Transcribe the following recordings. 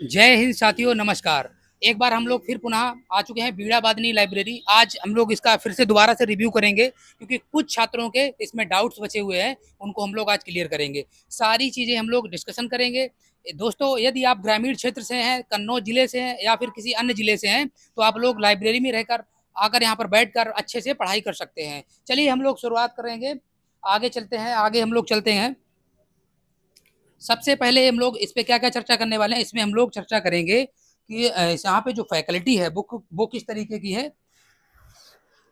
जय हिंद साथियों, नमस्कार। एक बार हम लोग फिर पुनः आ चुके हैं बीड़ा बादनी लाइब्रेरी। आज हम लोग इसका फिर से दोबारा से रिव्यू करेंगे क्योंकि कुछ छात्रों के इसमें डाउट्स बचे हुए हैं, उनको हम लोग आज क्लियर करेंगे। सारी चीज़ें हम लोग डिस्कशन करेंगे। दोस्तों, यदि आप ग्रामीण क्षेत्र से हैं, कन्नौज जिले से हैं या फिर किसी अन्य जिले से हैं, तो आप लोग लाइब्रेरी में रहकर आकर यहाँ पर बैठकर अच्छे से पढ़ाई कर सकते हैं। चलिए हम लोग शुरुआत करेंगे, आगे चलते हैं, आगे हम लोग चलते हैं। सबसे पहले हम लोग इस पे क्या क्या चर्चा करने वाले हैं, इसमें हम लोग चर्चा करेंगे कि यहाँ पे जो फैकल्टी है बुक वो किस तरीके की है।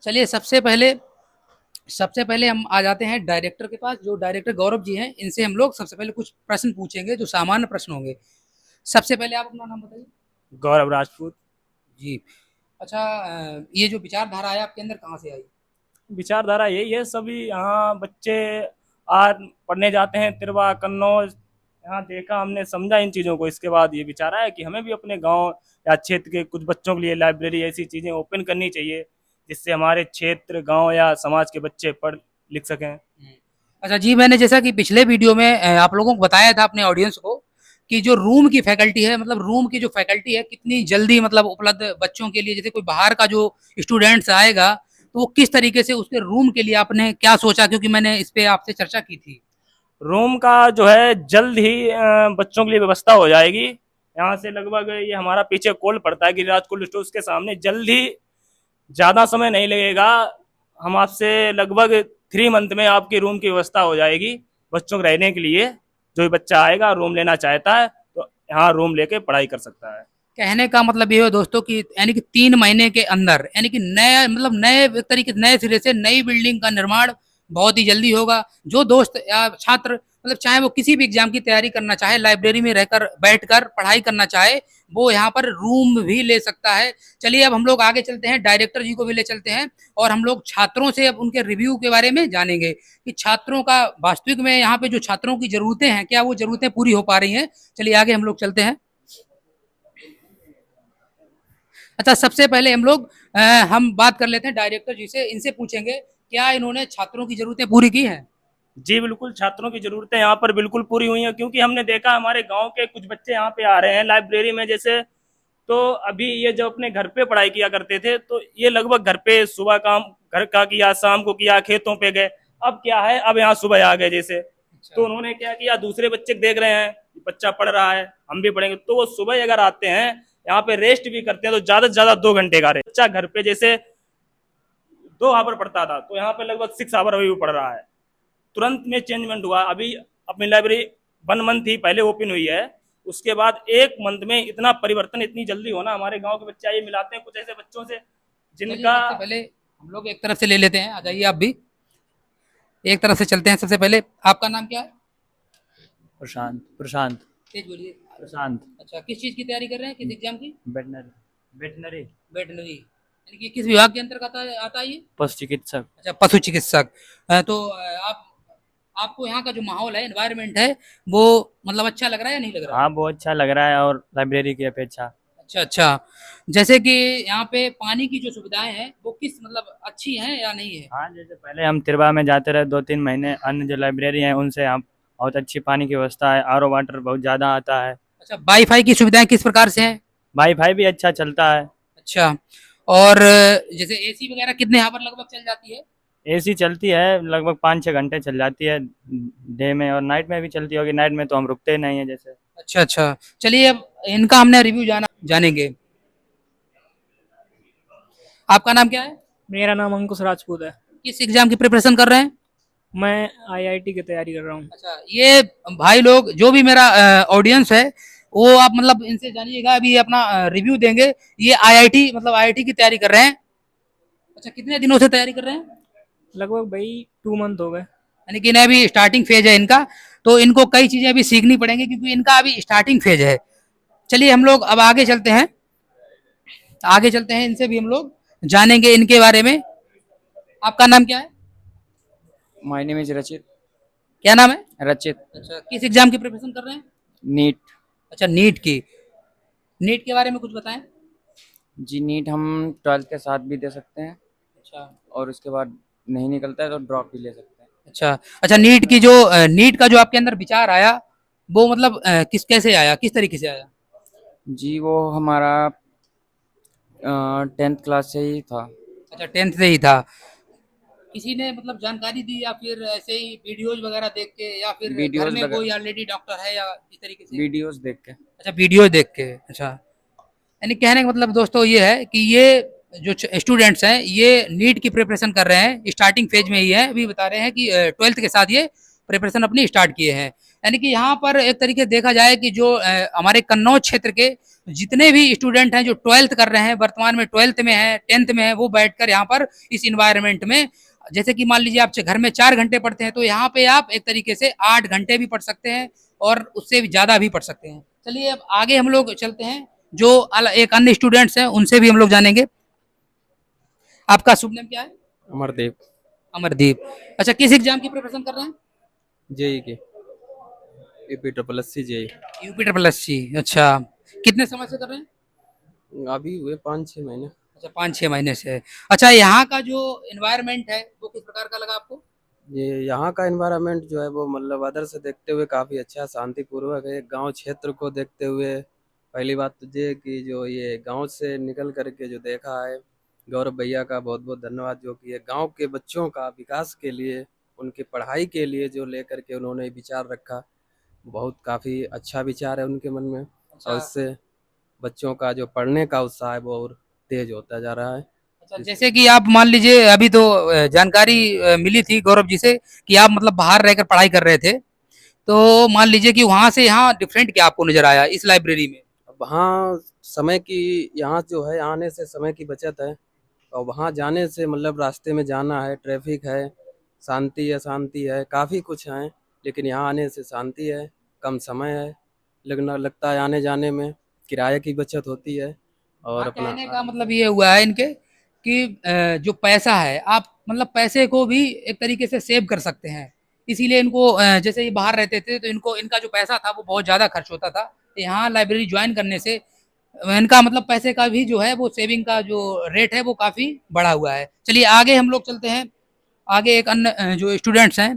चलिए सबसे पहले हम आ जाते हैं डायरेक्टर के पास। जो डायरेक्टर गौरव जी हैं, इनसे हम लोग सबसे पहले कुछ प्रश्न पूछेंगे जो सामान्य प्रश्न होंगे। सबसे पहले आप अपना नाम बताइए। गौरव राजपूत। जी। अच्छा, ये जो विचारधारा है आपके अंदर कहाँ से आई? विचारधारा यही है, सभी यहाँ बच्चे आज पढ़ने जाते हैं तिरवा कन्नौज। यहाँ देखा हमने, समझा इन चीज़ों को, इसके बाद ये विचार आया कि हमें भी अपने गांव या क्षेत्र के कुछ बच्चों के लिए लाइब्रेरी ऐसी चीज़ें ओपन करनी चाहिए जिससे हमारे क्षेत्र गांव या समाज के बच्चे पढ़ लिख सकें। अच्छा जी, मैंने जैसा कि पिछले वीडियो में आप लोगों को बताया था अपने ऑडियंस को कि जो रूम की फैकल्टी है, मतलब रूम की जो फैकल्टी है कितनी जल्दी मतलब उपलब्ध बच्चों के लिए, जैसे कोई बाहर का जो स्टूडेंट्स आएगा तो वो किस तरीके से उसके रूम के लिए आपने क्या सोचा, क्योंकि मैंने इस पे आपसे चर्चा की थी। रूम का जो है जल्द ही बच्चों के लिए व्यवस्था हो जाएगी। यहाँ से लगभग ये हमारा पीछे कोल पड़ता है गिरिराज कोल्ड स्टोर, उसके सामने जल्द ही, ज़्यादा समय नहीं लगेगा। हम आपसे लगभग 3 मंथ में आपकी रूम की व्यवस्था हो जाएगी बच्चों के रहने के लिए। जो भी बच्चा आएगा रूम लेना चाहता है तो यहाँ रूम लेके पढ़ाई कर सकता है। कहने का मतलब ये है दोस्तों कि यानी कि 3 महीने के अंदर, यानी कि नया मतलब नए एक तरीके नए सिरे से नई बिल्डिंग का निर्माण बहुत ही जल्दी होगा। जो दोस्त या छात्र मतलब चाहे वो किसी भी एग्जाम की तैयारी करना चाहे, लाइब्रेरी में रहकर बैठकर पढ़ाई करना चाहे, वो यहाँ पर रूम भी ले सकता है। चलिए अब हम लोग आगे चलते हैं, डायरेक्टर जी को भी ले चलते हैं और हम लोग छात्रों से अब उनके रिव्यू के बारे में जानेंगे कि छात्रों का वास्तविक में यहाँ पे जो छात्रों की जरूरतें हैं, क्या वो जरूरतें पूरी हो पा रही हैं। चलिए आगे हम लोग चलते हैं। अच्छा, सबसे पहले हम बात कर लेते हैं डायरेक्टर जी से। इनसे पूछेंगे क्या इन्होंने छात्रों की जरूरतें पूरी की हैं। जी बिल्कुल, छात्रों की ज़रूरतें यहाँ पर बिल्कुल पूरी हुई हैं, क्योंकि हमने देखा हमारे गांव के कुछ बच्चे यहाँ पे आ रहे हैं लाइब्रेरी में। जैसे तो अभी ये जब अपने घर पे पढ़ाई किया करते थे तो ये लगभग घर पे सुबह काम घर का किया, शाम को किया, खेतों पे गए। अब क्या है, अब यहाँ सुबह आ गए जैसे, अच्छा। तो उन्होंने क्या किया, दूसरे बच्चे देख रहे हैं बच्चा पढ़ रहा है, हम भी पढ़ेंगे, तो वो सुबह अगर आते हैं यहाँ पे रेस्ट भी करते हैं तो ज्यादा से ज्यादा 2 घंटे का रेस्ट। बच्चा घर पे जैसे 2 आवर पढ़ता था तो यहाँ पे लगभग 6 आवर अभी भी पढ़ रहा है। तुरंत में चेंजमेंट हुआ। अभी अपनी लाइब्रेरी 1 मंथ ही पहले ओपन हुई है, उसके बाद 1 मंथ में इतना परिवर्तन इतनी जल्दी होना, हमारे गांव के बच्चे आइए मिलाते हैं कुछ ऐसे बच्चों से चलिए जिनका। सबसे पहले हम लोग एक तरफ से ले लेते हैं, आ जाइए आप भी एक तरफ से चलते हैं। सबसे पहले आपका नाम क्या है? प्रशांत प्रशांत तेज बोलिए। प्रशांत। अच्छा, किस चीज़ की तैयारी कर रहे हैं, किस एग्जाम की? वेटनरी वेटनरी वेटनरी, यानी कि किस विभाग के अंतर्गत आता है ये? पशु चिकित्सक। अच्छा, पशु चिकित्सक। तो आप आपको यहाँ का जो माहौल है, एनवायरनमेंट है, वो मतलब अच्छा लग रहा है या नहीं लग रहा है? हाँ, बहुत अच्छा लग रहा है और लाइब्रेरी की अपेक्षा। अच्छा अच्छा। जैसे कि यहाँ पे पानी की जो सुविधाएं हैं वो किस मतलब अच्छी हैं या नहीं है? हाँ, जैसे पहले हम तिरवा में जाते रहे 2-3 महीने, अन्य जो लाइब्रेरी हैं उनसे हम बहुत अच्छी पानी की व्यवस्था है, आर ओ वाटर बहुत ज़्यादा आता है। अच्छा, वाईफाई की सुविधाएं किस प्रकार से हैं? वाईफाई भी अच्छा चलता है। अच्छा। और जैसे एसी वगैरह कितने यहाँ पर लगभग चल जाती है? एसी चलती है लगभग 5-6 घंटे चल जाती है डे में, और नाइट में भी चलती होगी। नाइट में तो हम रुकते नहीं हैं जैसे। अच्छा अच्छा। चलिए अब इनका हमने रिव्यू जानेंगे। आपका नाम क्या है? मेरा नाम अंकुश राजपूत है। किस एग्जाम की प्रिपरेशन कर रहे हैं? मैं आईआईटी की तैयारी कर रहा हूँ। अच्छा, ये भाई लोग जो भी मेरा ऑडियंस है, वो आप मतलब इनसे जानिएगा, अभी ये अपना रिव्यू देंगे। ये आईआईटी मतलब आईआईटी की तैयारी कर रहे हैं। अच्छा, कितने दिनों से तैयारी कर रहे हैं? लगभग भाई 2 मंथ हो गए। यानी कि इन्हें अभी स्टार्टिंग फेज है इनका, तो इनको कई चीजें अभी सीखनी पड़ेंगी क्योंकि इनका अभी स्टार्टिंग फेज है। चलिए हम लोग अब आगे चलते हैं, इनसे भी हम लोग जानेंगे इनके बारे में। आपका नाम क्या है? माय नेम इज रचित। क्या नाम है? रचित। अच्छा, किस एग्जाम की प्रिपरेशन कर रहे हैं? नीट। अच्छा, नीट की। नीट के बारे में कुछ बताएं। जी, नीट हम 12th के साथ भी दे सकते हैं अच्छा और उसके बाद नहीं निकलता है तो ड्रॉप भी ले सकते हैं। अच्छा। अच्छा, नीट का जो आपके अंदर विचार आया, वो मतलब किस कैसे आया, किस तरीके से आया? जी वो हमारा 10th क्लास से ही था। अच्छा, 10th से ही था। किसी ने मतलब जानकारी दी या फिर ऐसे ही वीडियोज वगैरह देख के, या फिर घर वीडियोस में वगैरह, कोई ऑलरेडी डॉक्टर है, या इस तरीके से? वीडियोस देख के। अच्छा, वीडियो देख के। अच्छा, यानी कहने का मतलब दोस्तों ये है कि ये जो स्टूडेंट्स हैं ये नीट की प्रिपरेशन कर रहे हैं, स्टार्टिंग फेज में ही है। अभी बता रहे हैं कि 12th के साथ ये प्रिपरेशन अपनी स्टार्ट किए हैं। यानी कि यहाँ पर एक तरीके से देखा जाए कि जो हमारे कन्नौज क्षेत्र के जितने भी स्टूडेंट हैं जो 12th कर रहे हैं, वर्तमान में 12th में है, 10th में है, वो बैठकर यहाँ पर इस इन्वायरमेंट में, जैसे कि मान लीजिए आप घर में 4 घंटे पढ़ते हैं, तो यहाँ पे आप एक तरीके से 8 घंटे भी पढ़ सकते हैं और उससे भी ज्यादा भी पढ़ सकते हैं। चलिए अब आगे हम लोग चलते हैं, जो एक अन्य स्टूडेंट्स हैं उनसे भी हम लोग जानेंगे। आपका शुभ नाम क्या है? अमरदीप। अमरदीप। अच्छा, किस एग्जाम की प्रिपरेशन कर रहे हैं? जेई की, UP triple S C JE. UP triple S C. अच्छा, कितने समय से कर रहे हैं? अभी हुए 5-6 महीने। अच्छा, 5-6 महीने से। अच्छा, यहाँ का जो एनवायरनमेंट है वो किस प्रकार का लगा आपको? ये यहाँ का एनवायरनमेंट जो है वो मतलब अदर से देखते हुए काफ़ी अच्छा शांतिपूर्वक है। गांव क्षेत्र को देखते हुए पहली बात तो ये कि जो ये गांव से निकल करके जो देखा है, गौरव भैया का बहुत बहुत धन्यवाद, जो कि ये गांव के बच्चों का विकास के लिए, उनकी पढ़ाई के लिए जो लेकर के उन्होंने विचार रखा, बहुत काफ़ी अच्छा विचार है उनके मन में। और अच्छा। इससे बच्चों का जो पढ़ने का उत्साह है वो और तेज होता जा रहा है। अच्छा, जैसे कि आप मान लीजिए अभी तो जानकारी मिली थी गौरव जी से कि आप मतलब बाहर रहकर पढ़ाई कर रहे थे, तो मान लीजिए कि वहां से यहाँ डिफरेंट क्या आपको नजर आया इस लाइब्रेरी में? वहाँ समय की, यहाँ जो है आने से समय की बचत है, और वहाँ जाने से मतलब रास्ते में जाना है, ट्रैफिक है, शांति अशांति है, काफ़ी कुछ है। लेकिन यहाँ आने से शांति है, कम समय है, लगता है आने जाने में, किराए की बचत होती है और हाँ, अपना। कहने का मतलब ये हुआ है इनके कि जो पैसा है आप मतलब पैसे को भी एक तरीके से सेव कर सकते हैं। इसीलिए इनको जैसे ये बाहर रहते थे तो इनको इनका जो पैसा था वो बहुत ज़्यादा खर्च होता था, तो यहाँ लाइब्रेरी ज्वाइन करने से इनका मतलब पैसे का भी जो है वो सेविंग का जो रेट है वो काफ़ी बढ़ा हुआ है। चलिए आगे हम लोग चलते हैं। आगे एक अन्य जो स्टूडेंट्स हैं,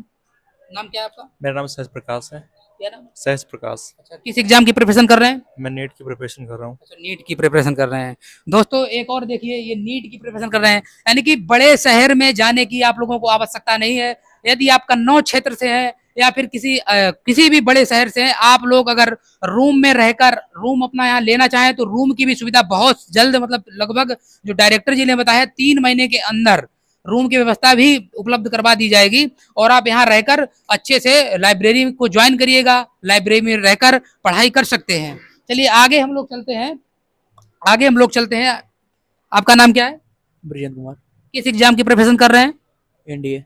नाम क्या है आपका? मेरा नाम सहज प्रकाश है। क्या नाम? सहज प्रकाश। अच्छा, किस एग्जाम की प्रिपरेशन कर रहे हैं? मैं नेट की प्रिपरेशन कर रहा हूँ। अच्छा, नीट की प्रिपरेशन कर रहे हैं। दोस्तों एक और देखिए, ये नीट की प्रिपरेशन कर रहे हैं, यानी कि बड़े शहर में जाने की आप लोगों को आवश्यकता नहीं है। यदि आप कन्नौज क्षेत्र से हैं या फिर किसी भी बड़े शहर से हैं, आप लोग अगर रूम में रहकर रूम अपना यहाँ लेना चाहें तो रूम की भी सुविधा बहुत जल्द, मतलब लगभग जो डायरेक्टर जी ने बताया 3 महीने के अंदर रूम की व्यवस्था भी उपलब्ध करवा दी जाएगी, और आप यहाँ रहकर अच्छे से लाइब्रेरी को ज्वाइन करिएगा, लाइब्रेरी में रहकर पढ़ाई कर सकते हैं। चलिए आगे हम लोग चलते हैं। आगे हम लोग चलते हैं। आपका नाम क्या है? ब्रिजेंद्र कुमार। किस एग्जाम की प्रिपरेशन कर रहे हैं? एनडीए।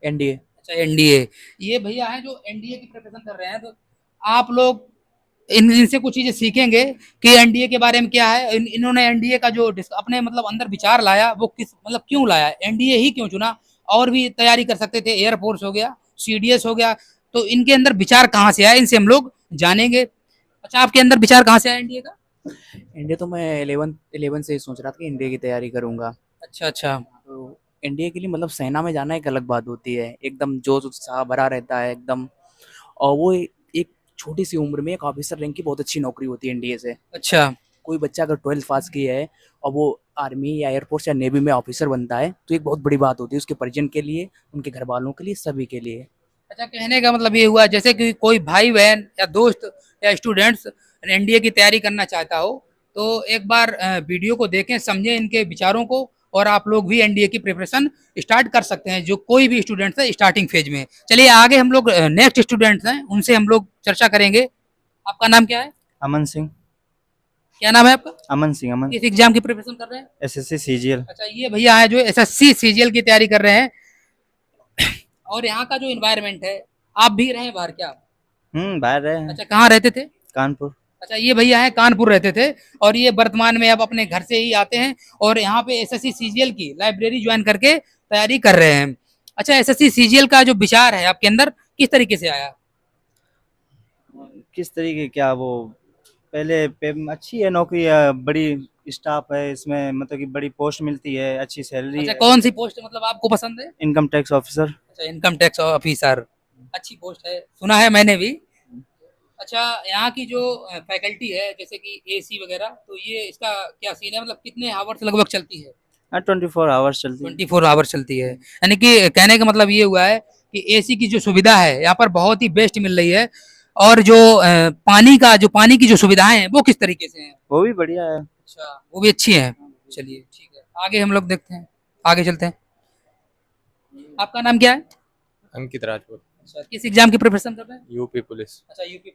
एनडीए। अच्छा, एनडीए। ये भैया हैं जो एनडीए की प्रिपरेशन कर रहे हैं, तो आप लोग इनसे कुछ चीजें सीखेंगे कि एनडीए के बारे में क्या है। इन्होंने एनडीए का जो अपने मतलब अंदर विचार लाया वो किस मतलब क्यों लाया, एनडीए ही क्यों चुना? और भी तैयारी कर सकते थे, एयरफोर्स हो गया, सीडीएस हो गया, तो इनके अंदर विचार कहाँ से आया इनसे हम लोग जानेंगे। अच्छा, आपके अंदर विचार कहाँ से आया एनडीए का? एनडीए तो मैं 11 से ही सोच रहा था कि एनडीए की तैयारी करूंगा। अच्छा अच्छा। तो एनडीए के लिए मतलब सेना में जाना एक अलग बात होती है, एकदम जोश उत्साह भरा रहता है एकदम। और वो एक छोटी सी उम्र में एक ऑफिसर रैंक की बहुत अच्छी नौकरी होती है एनडीए से। अच्छा। कोई बच्चा अगर 12th पास किया है और वो आर्मी या एयरफोर्स या नेवी में ऑफिसर बनता है तो एक बहुत बड़ी बात होती है उसके परिजन के लिए, उनके घर वालों के लिए, सभी के लिए। अच्छा, कहने का मतलब ये हुआ जैसे कि कोई भाई बहन या दोस्त या स्टूडेंट्स एनडीए की तैयारी करना चाहता हो तो एक बार वीडियो को देखें, समझें इनके विचारों को, और आप लोग भी एनडीए की प्रिपरेशन स्टार्ट कर सकते हैं, जो कोई भी स्टूडेंट्स है स्टार्टिंग फेज में। चलिए आगे हम लोग नेक्स्ट स्टूडेंट्स हैं उनसे हम लोग चर्चा करेंगे। आपका नाम क्या है? अमन सिंह। क्या नाम है आपका? अमन सिंह। अमन। किस एग्जाम की प्रिपरेशन कर रहे हैं? SSC CGL. अच्छा, ये भैया है जो एसएससी सीजीएल की तैयारी कर रहे हैं। और यहाँ का जो इन्वायरमेंट है, आप भी रहे बाहर क्या? बाहर रहे हैं। अच्छा, कहाँ रहते थे? कानपुर। अच्छा, ये भैया है कानपुर रहते थे, और ये वर्तमान में अब अपने घर से ही आते हैं और यहाँ पे एसएससी सीजीएल की लाइब्रेरी ज्वाइन करके तैयारी कर रहे हैं। अच्छा, एसएससी सीजीएल का जो विचार है आपके अंदर किस तरीके से आया? किस तरीके क्या वो पहले अच्छी है नौकरी, बड़ी स्टाफ है इसमें, मतलब कि बड़ी पोस्ट मिलती है, अच्छी सैलरी अच्छा, है। कौन सी पोस्ट मतलब आपको पसंद है? Income tax officer. अच्छा, इनकम टैक्स ऑफिसर, अच्छी पोस्ट है, सुना है मैंने भी। अच्छा, यहाँ की जो फैकल्टी है जैसे कि एसी वगैरह, तो ये इसका क्या सीन है, मतलब कितने आवर्स लगभग चलती है? 24 आवर्स चलती है। 24 आवर्स चलती है, यानी कि कहने का मतलब ये हुआ है कि एसी की जो सुविधा है यहाँ पर बहुत ही बेस्ट मिल रही है। और जो पानी की जो सुविधाएं हैं वो किस तरीके से हैं? वो भी बढ़िया है। अच्छा, वो भी अच्छी है। चलिए ठीक है, आगे हम लोग देखते हैं, आगे चलते हैं। आपका नाम क्या है? अंकित राजपूत, अच्छा, किस एग्जाम की प्रिपरेशन कर रहे हैं? UP police. अच्छा, यूपी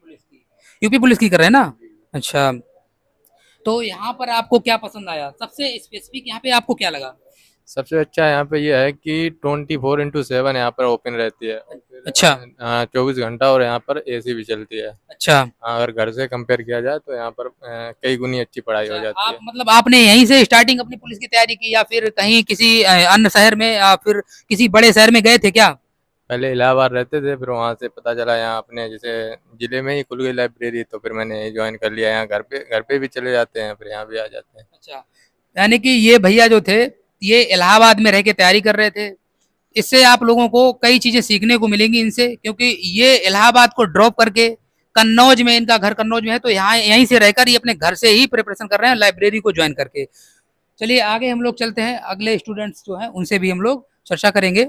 पुलिस की कर रहे हैं ना? अच्छा, तो यहाँ पर आपको क्या पसंद आया, सबसे स्पेसिफिक यहाँ पे आपको क्या लगा? सबसे अच्छा यहाँ पे ये है कि 24/7 यहाँ पर ओपन रहती है। अच्छा। 24 घंटा, और यहाँ पर एसी भी चलती है। अच्छा। अगर घर से कंपेयर किया जाए तो यहाँ पर कई गुनी अच्छी पढ़ाई हो जाती आप है। मतलब आपने यहीं से स्टार्टिंग अपनी पुलिस की तैयारी की या फिर कहीं किसी अन्य शहर में या फिर किसी बड़े शहर में गए थे क्या? पहले इलाहाबाद रहते थे, फिर वहाँ से पता चला यहाँ अपने जैसे जिले में ही खुल गई लाइब्रेरी, तो फिर मैंने ज्वाइन कर लिया। यहाँ घर पे भी चले जाते हैं, फिर यहाँ भी आ जाते हैं। अच्छा, यानी कि ये भैया जो थे ये इलाहाबाद में रह के तैयारी कर रहे थे। इससे आप लोगों को कई चीजें सीखने को मिलेंगी इनसे, क्योंकि ये इलाहाबाद को ड्रॉप करके कन्नौज में, इनका घर कन्नौज में है, तो यहाँ यहीं से रहकर ये अपने घर से ही प्रिपरेशन कर रहे हैं लाइब्रेरी को ज्वाइन करके। चलिए आगे हम लोग चलते हैं, अगले स्टूडेंट्स जो हैं उनसे भी हम लोग चर्चा करेंगे।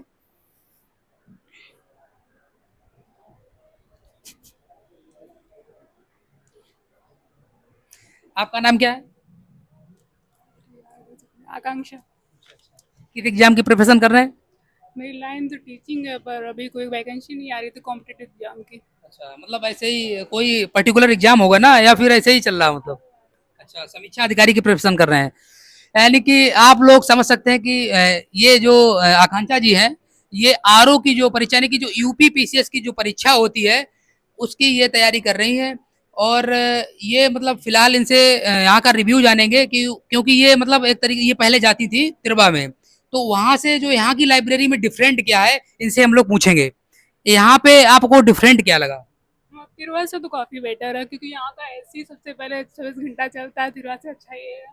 आपका नाम क्या है? आकांक्षा। किस एग्जाम की प्रिपरेशन कर रहे हैं? मेरी लाइन तो टीचिंग है, पर अभी कोई वैकेंसी नहीं आ रही थी कॉम्पिटिटिव एग्जाम की। अच्छा, मतलब ऐसे ही कोई पर्टिकुलर एग्जाम होगा ना, या फिर ऐसे ही चल रहा मतलब? अच्छा, समीक्षा अधिकारी की प्रिपरेशन कर रहे हैं, यानी कि आप लोग समझ सकते हैं कि ये जो आकांक्षा जी हैं, ये आरओ की जो परीक्षा, यानी कि जो यूपी पीसीएस की जो परीक्षा होती है उसकी ये तैयारी कर रही हैं। और ये मतलब फिलहाल इनसे यहाँ का रिव्यू जानेंगे कि क्योंकि ये मतलब एक तरीके ये पहले जाती थी तिरवा में, तो वहां से जो यहाँ की लाइब्रेरी में डिफरेंट क्या है इनसे हम लोग पूछेंगे। यहाँ पे आपको डिफरेंट क्या लगा? हाँ, तिरवा से तो काफ़ी बेटर है, क्योंकि यहाँ का एसी सबसे पहले 24 घंटा चलता है। तिरवा से अच्छा ये है,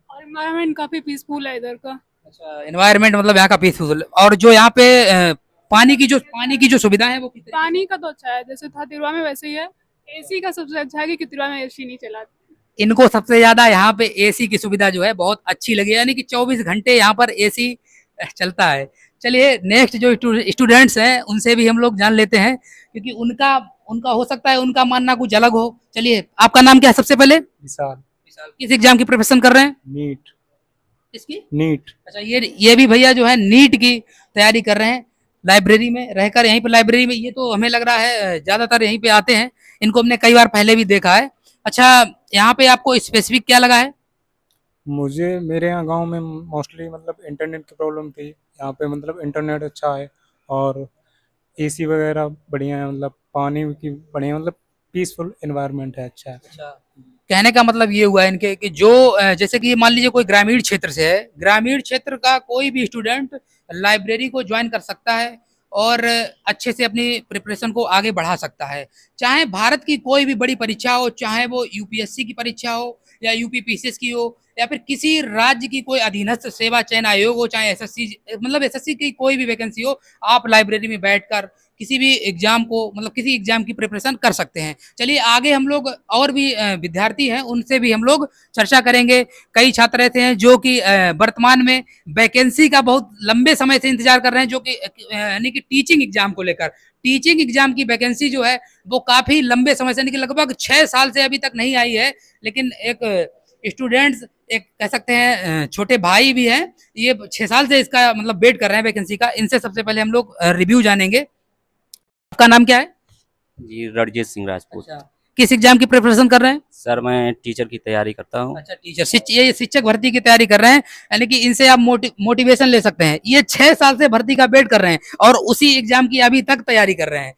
और इन्वायरमेंट काफ़ी पीसफुल है इधर का। अच्छा, एनवायरनमेंट मतलब यहाँ का पीसफुल, और जो यहाँ पे पानी की जो सुविधा है वो किस तरीके पानी का तो अच्छा है, जैसे था तिरवा में वैसे ही है। एसी का सबसे अच्छा है कि तिरवा में एसी नहीं चलाते। से? इनको सबसे ज्यादा यहाँ पे एसी की सुविधा जो है बहुत अच्छी लगी, यानी कि 24 घंटे यहाँ पर एसी चलता है। चलिए नेक्स्ट जो स्टूडेंट्स हैं उनसे भी हम लोग जान लेते हैं, क्योंकि उनका उनका हो सकता है उनका मानना कुछ अलग हो। चलिए, आपका नाम क्या है सबसे पहले? विशाल। किस एग्जाम की प्रिपरेशन कर रहे हैं? नीट। इसकी? नीट। अच्छा, ये भी भैया जो है नीट की तैयारी कर रहे हैं, लाइब्रेरी में रहकर। यहीं पर लाइब्रेरी में ये तो हमें लग रहा है ज्यादातर यहीं पे आते हैं, इनको हमने कई बार पहले भी देखा है। अच्छा, यहाँ पे आपको स्पेसिफिक क्या लगा है? मुझे मेरे यहाँ गांव में मोस्टली मतलब इंटरनेट की प्रॉब्लम थी। यहाँ पे मतलब इंटरनेट अच्छा है, और एसी वगैरह बढ़िया है, मतलब पानी की बढ़िया, मतलब पीसफुल एनवायरनमेंट है, अच्छा है। कहने का मतलब ये हुआ है इनके कि जो जैसे कि मान लीजिए कोई ग्रामीण क्षेत्र से है, ग्रामीण क्षेत्र का कोई भी स्टूडेंट लाइब्रेरी को ज्वाइन कर सकता है और अच्छे से अपनी प्रिपरेशन को आगे बढ़ा सकता है। चाहे भारत की कोई भी बड़ी परीक्षा हो, चाहे वो यूपीएससी की परीक्षा हो या यूपी पीसीएस की हो, या फिर किसी राज्य की कोई अधीनस्थ सेवा चयन आयोग हो, चाहे एसएससी, मतलब एसएससी की कोई भी वैकेंसी हो, आप लाइब्रेरी में बैठकर किसी भी एग्जाम को, मतलब किसी एग्जाम की प्रिपरेशन कर सकते हैं। चलिए आगे हम लोग और भी विद्यार्थी हैं उनसे भी हम लोग चर्चा करेंगे। कई छात्र ऐसे हैं जो कि वर्तमान में वैकेंसी का बहुत लंबे समय से इंतजार कर रहे हैं, जो कि यानी कि टीचिंग एग्जाम को लेकर। टीचिंग एग्जाम की वैकेंसी जो है वो काफी लंबे समय से, यानी कि लगभग 6 साल से अभी तक नहीं आई है। लेकिन एक स्टूडेंट्स, एक कह सकते हैं छोटे भाई भी हैं, ये 6 साल से इसका मतलब वेट कर रहे हैं वैकेंसी का। इनसे सबसे पहले हम लोग रिव्यू जानेंगे। आपका नाम क्या है? जी, रणजीत सिंह राजपूत। अच्छा, किस एग्जाम की प्रिपरेशन कर रहे हैं? सर, मैं टीचर की तैयारी करता हूँ। अच्छा, ये शिक्षक भर्ती की तैयारी कर रहे हैं, यानी कि इनसे आप मोटिवेशन ले सकते हैं। ये 6 साल से भर्ती का वेट कर रहे हैं और उसी एग्जाम की अभी तक तैयारी कर रहे हैं।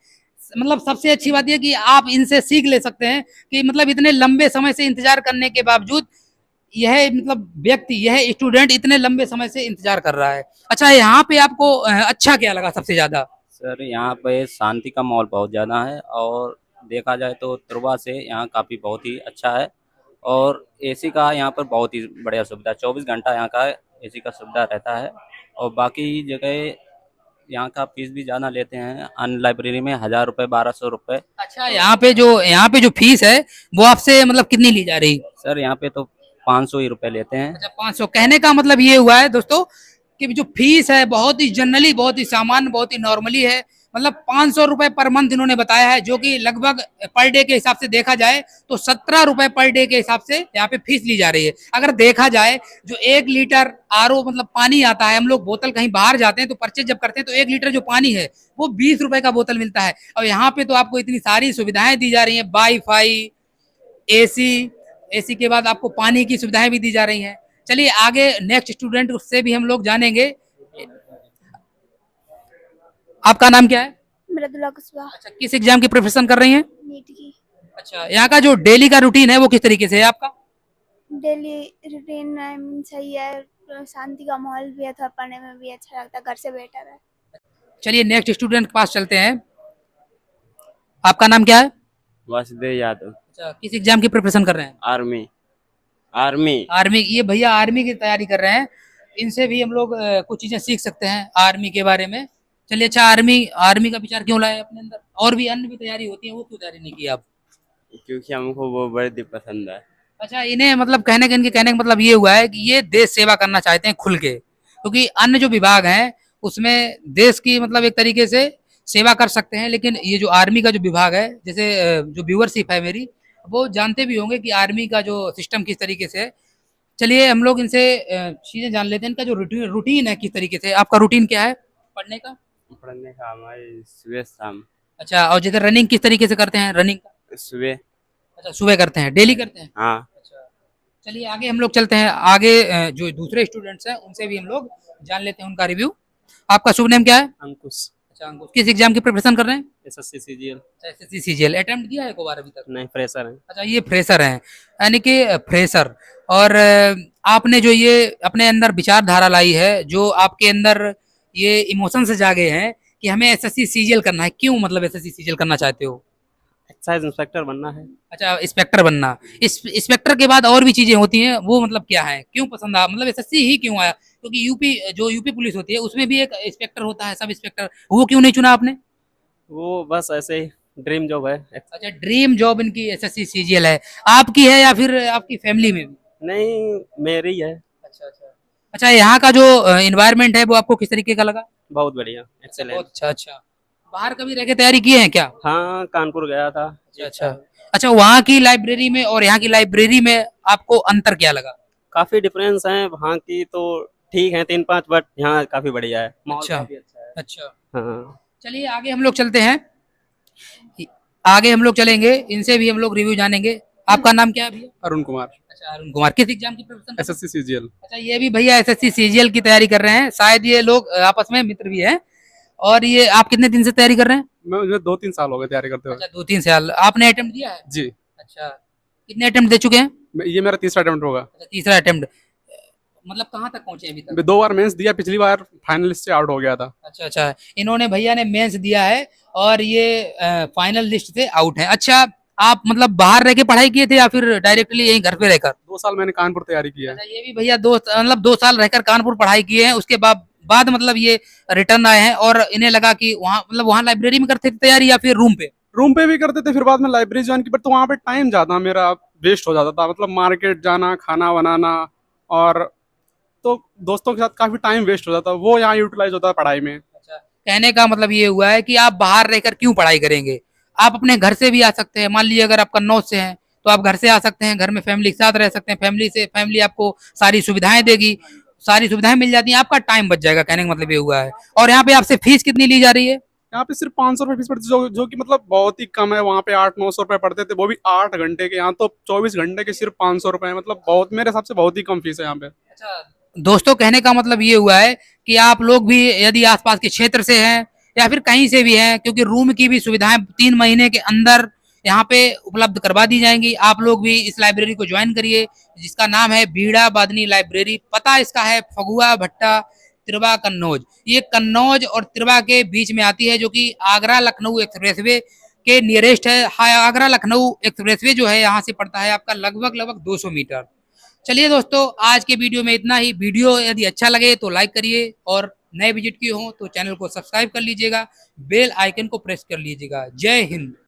मतलब सबसे अच्छी बात यह कि आप इनसे सीख ले सकते हैं कि मतलब इतने लंबे समय से इंतजार करने के बावजूद यह मतलब व्यक्ति, यह स्टूडेंट इतने लंबे समय से इंतजार कर रहा है। अच्छा, यहाँ पे आपको अच्छा क्या लगा सबसे ज्यादा? सर, यहाँ पे शांति का माहौल बहुत ज़्यादा है, और देखा जाए तो तुरवा से यहाँ काफ़ी बहुत ही अच्छा है। और एसी का यहाँ पर बहुत ही बढ़िया सुविधा, 24 घंटा यहाँ का एसी का सुविधा रहता है। और बाकी जगह यहाँ का फीस भी ज़्यादा लेते हैं। अन्य लाइब्रेरी में 1000 रुपये 1200 रुपये। अच्छा, यहाँ पे जो फीस है वो आपसे मतलब कितनी ली जा रही? सर यहाँ पे तो 500 ही रुपये लेते हैं। अच्छा, 500। कहने का मतलब ये हुआ है दोस्तों कि जो फीस है बहुत ही जनरली, बहुत ही सामान्य, बहुत ही नॉर्मली है। मतलब 500 रुपए पर मंथ इन्होंने बताया है, जो कि लगभग पर डे के हिसाब से देखा जाए तो 17 रुपए पर डे के हिसाब से यहाँ पे फीस ली जा रही है। अगर देखा जाए जो 1 लीटर आरओ मतलब पानी आता है, हम लोग बोतल कहीं बाहर जाते हैं तो परचेज जब करते हैं तो 1 लीटर जो पानी है वो 20 रुपए का बोतल मिलता है। और यहाँ पे तो आपको इतनी सारी सुविधाएं दी जा रही है, वाईफाई, एसी के बाद आपको पानी की सुविधाएं भी दी जा रही हैं। चलिए आगे नेक्स्ट स्टूडेंट उससे भी हम लोग जानेंगे। आपका नाम क्या है? मृदुला कुशवाहा। अच्छा, किस एग्जाम की प्रिपरेशन कर रही हैं? नीट की। अच्छा, यहाँ का जो डेली का रूटीन है वो किस तरीके से है आपका? डेली रूटीन सही है, शांति का माहौल भी है, थोड़ा पढ़ने में भी अच्छा लगता है, घर से बेटर है। चलिए नेक्स्ट स्टूडेंट के पास चलते हैं। आपका नाम क्या है? वासुदेव यादव। अच्छा, किस एग्जाम की प्रिपरेशन कर रहे हैं? आर्मी। आर्मी। आर्मी। ये भैया आर्मी की तैयारी कर रहे हैं, इनसे भी हम लोग कुछ चीजें सीख सकते हैं आर्मी के बारे में। चलिए, अच्छा आर्मी का विचार क्यों लाए अपने अंदर? और भी अन्य भी तैयारी होती है, वो क्यों तैयारी नहीं की आप? क्योंकि हमको वो बड़ी पसंद है। अच्छा, इन्हें मतलब इनके कहने का मतलब ये हुआ है कि ये देश सेवा करना चाहते हैं खुल के, क्योंकि अन्य जो विभाग हैं उसमें देश की मतलब एक तरीके से सेवा कर सकते हैं, लेकिन ये जो आर्मी का जो विभाग है, जैसे जो व्यूअरशिप है मेरी, वो जानते भी होंगे कि आर्मी का जो सिस्टम किस तरीके से है। चलिए हम लोग इनसे चीजें जान लेते हैं, इनका जो रूटीन है किस तरीके से। आपका रूटीन क्या है पढ़ने का? पढ़ने का हमारे सुबह शाम। अच्छा, और जैसे रनिंग किस तरीके से करते हैं रनिंग का? सुबह। अच्छा, सुबह करते हैं, डेली करते हैं? हाँ। अच्छा, चलिए आगे हम लोग चलते हैं। आगे जो दूसरे स्टूडेंट्स हैं उनसे भी हम लोग जान लेते हैं उनका रिव्यू। आपका शुभ नेम क्या है? अंकुश। अच्छा, अंकुश। किस एग्जाम की प्रिपरेशन कर रहे हैं? SSC CGL. SSC CGL attempt किया है एक बार अभी तक? नहीं, फ्रेशर है। अच्छा, ये फ्रेशर हैं, यानी कि फ्रेशर। और आपने जो ये अपने अंदर विचारधारा लाई है, जो आपके अंदर ये इमोशन से जागे हैं कि हमें एसएससी सीजीएल करना है, क्यों मतलब एसएससी सीजीएल करना चाहते हो? एक्साइज इंस्पेक्टर बनना है। अच्छा, इंस्पेक्टर बनना। इंस्पेक्टर के बाद और भी चीजें होती हैं, वो मतलब क्या है, क्यों पसंद आया, मतलब एसएससी ही क्यों आया? क्योंकि यूपी पुलिस होती है उसमें भी एक इंस्पेक्टर होता है, सब इंस्पेक्टर, वो क्यों नहीं चुना आपने? वो बस ऐसे ही ड्रीम जॉब है। अच्छा, ड्रीम जॉब इनकी एसएससी सीजीएल है। आपकी है या फिर आपकी फैमिली में भी? नहीं, मेरी है। अच्छा अच्छा। अच्छा, यहाँ का जो एनवायरनमेंट है वो आपको किस तरीके का लगा? बहुत बढ़िया, एक्सेलेंट। बहुत अच्छा। अच्छा, बाहर कभी रह के तैयारी किए हैं क्या? हाँ, कानपुर गया था। अच्छा। अच्छा, वहाँ की लाइब्रेरी में और यहाँ की लाइब्रेरी में आपको अंतर क्या लगा? काफी डिफरेंस है। वहाँ की तो ठीक है 3-5, बट यहाँ काफी बढ़िया है, माहौल अच्छा काफी अच्छा है। अच्छा। हाँ। चलिए आगे हम लोग चलते हैं, आगे हम लोग चलेंगे, इनसे भी हम लोग रिव्यू जानेंगे। आपका नाम क्या है भैया? अरुण कुमार। अच्छा, अरुण कुमार। किस एग्जाम की प्रिपरेशन? SSC CGL. अच्छा, ये भी भैया एसएससी सीजीएल की तैयारी कर रहे हैं, शायद ये लोग आपस में मित्र भी हैं। और ये आप कितने दिन से तैयारी कर रहे हैं? मुझे 2-3 साल हो गए तैयारी करते हुए। अच्छा, 2-3 साल। आपने अटेम्प्ट दिया है? जी। अच्छा, कितने अटेम्प्ट दे चुके हैं? ये मेरा तीसरा अटेम्प्ट होगा। अच्छा, तीसरा अटेम्प्ट। मतलब कहाँ तक पहुंचे अभी तक? 2 बार मेंस दिया, पिछली बार फाइनलिस्ट से आउट हो गया था। अच्छा अच्छा, इन्होंने भैया ने मेंस दिया है और ये फाइनल लिस्ट से आउट है। अच्छा, आप मतलब बाहर रह के पढ़ाई किए थे या फिर डायरेक्टली यहीं घर पे रहकर? 2 साल मैंने कानपुर तैयारी की है। अच्छा, ये भी भैया 2 साल रहकर कानपुर पढ़ाई किए हैं, उसके बाद मतलब ये रिटर्न आए हैं और इन्हें लगा कि वहाँ लाइब्रेरी में करते थे तैयारी या फिर रूम पे? रूम पे भी करते थे, फिर बाद में लाइब्रेरी ज्वाइन की, बट तो वहाँ पे टाइम ज्यादा मेरा वेस्ट हो जाता था, मतलब मार्केट जाना, खाना बनाना, और तो दोस्तों के साथ काफी टाइम वेस्ट हो जाता, वो यहाँ यूटिलाइज होता है पढ़ाई में। अच्छा, कहने का मतलब ये हुआ है कि आप बाहर रहकर क्यों पढ़ाई करेंगे, आप अपने घर से भी आ सकते हैं। मान लीजिए अगर आप कन्नौज से हैं तो आप घर से आ सकते हैं, घर में फैमिली के साथ रह सकते हैं, फैमिली आपको सारी सुविधाएं देगी, सारी सुविधाएं मिल जाती हैं, आपका टाइम बच जाएगा, कहने का मतलब ये हुआ है। और यहाँ पे आपसे फीस कितनी ली जा रही है? यहाँ पे सिर्फ 500 रुपये फीस पड़ती है, जो कि मतलब बहुत ही कम है। वहाँ पे 800-900 रुपये पड़ते थे, वो भी 8 घंटे के। यहाँ तो 24 घंटे के सिर्फ 500 रुपये, मतलब बहुत, मेरे हिसाब से बहुत ही कम फीस है यहाँ पे। अच्छा दोस्तों, कहने का मतलब ये हुआ है कि आप लोग भी यदि आसपास के क्षेत्र से हैं या फिर कहीं से भी हैं, क्योंकि रूम की भी सुविधाएं 3 महीने के अंदर यहाँ पे उपलब्ध करवा दी जाएंगी। आप लोग भी इस लाइब्रेरी को ज्वाइन करिए, जिसका नाम है बीड़ा बादनी लाइब्रेरी। पता इसका है फगुआ भट्टा, तिरवा, कन्नौज। ये कन्नौज और तिरवा के बीच में आती है, जो कि आगरा लखनऊ एक्सप्रेसवे के नियरेस्ट है। आगरा लखनऊ एक्सप्रेसवे जो है यहाँ से पड़ता है आपका लगभग 200 मीटर। चलिए दोस्तों, आज के वीडियो में इतना ही। वीडियो यदि अच्छा लगे तो लाइक करिए और नए विजिट किए हो तो चैनल को सब्सक्राइब कर लीजिएगा, बेल आइकन को प्रेस कर लीजिएगा। जय हिंद।